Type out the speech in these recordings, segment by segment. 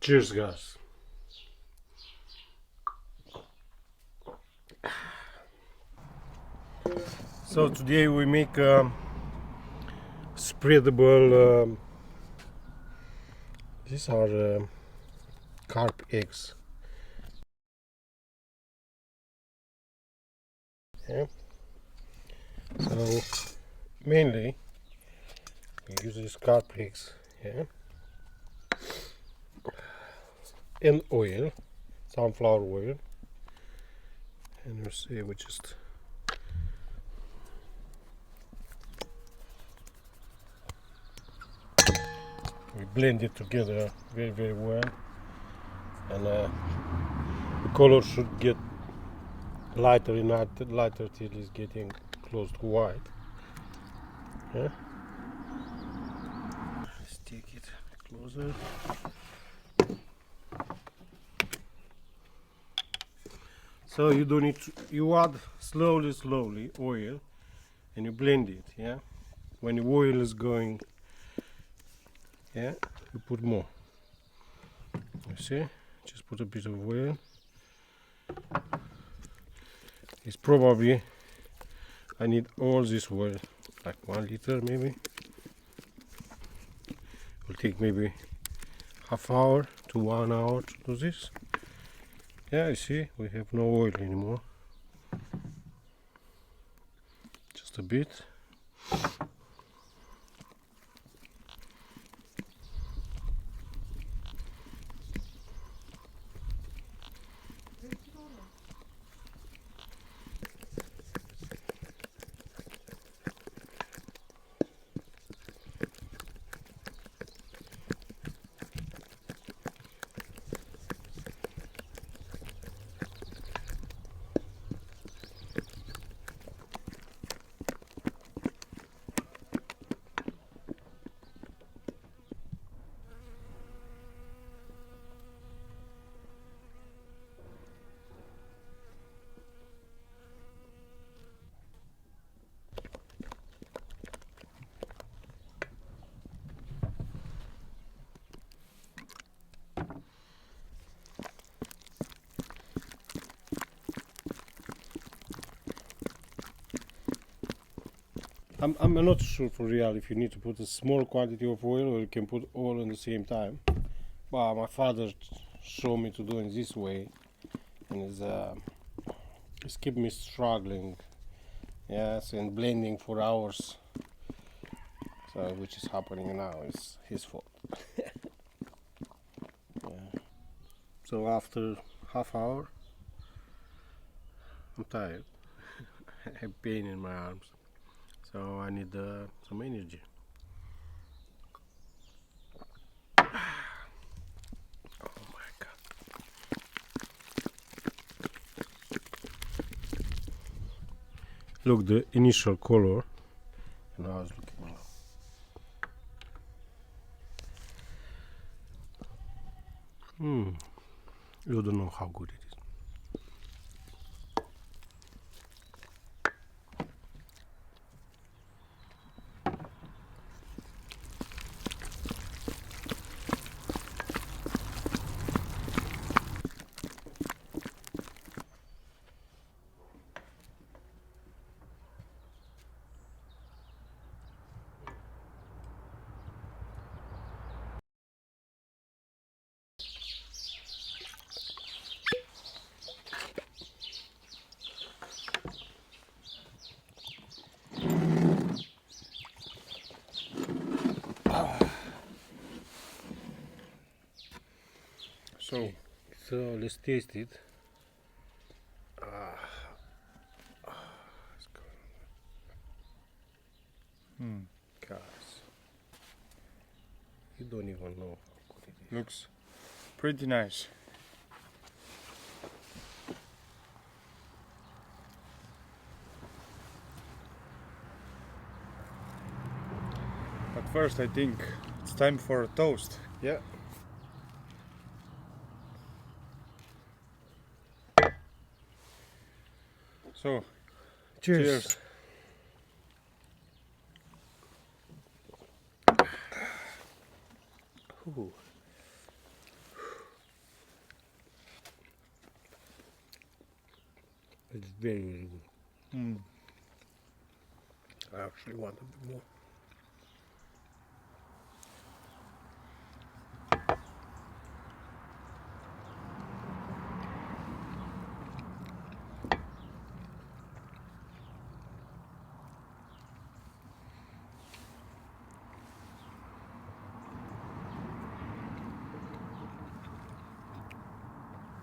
Cheers, guys. So today we make spreadable. These are carp eggs. Yeah. So mainly we use these carp eggs. Yeah. And oil, sunflower oil, and you see we just we blend it together very well, and the color should get lighter and lighter till it's getting close to white. Yeah. Let's take it closer. So you don't need to, you add slowly oil and you blend it. Yeah. When the oil is going, yeah, you put more. You see, just put a bit of oil. It's probably, I need all this oil, like 1 liter maybe. It will take maybe half hour to 1 hour to do this. Yeah, you see, we have no oil anymore. Just a bit. I'm not sure for real if you need to put a small quantity of oil or you can put all at the same time. But my father showed me to doing this way, and it's kept me struggling, yes, and blending for hours. So which is happening now is his fault. Yeah. So after half hour, I'm tired. I have pain in my arms. So I need some energy. Oh my god. Look, the initial color, and I was looking now. You don't know how good it is. So let's taste it. Guys, you don't even know how good it is. Looks pretty nice. But first I think it's time for a toast. Yeah. So, Cheers. Ooh. It's very, very good. Mm. I actually want a bit more.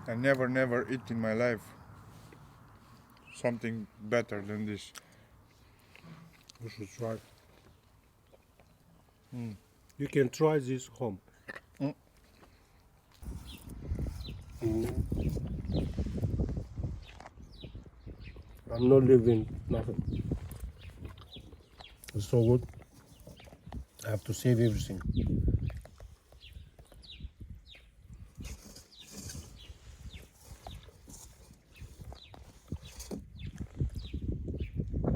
I never eat in my life something better than this. You should try. Mm. You can try this home. Mm. I'm not leaving nothing. It's so good. I have to save everything.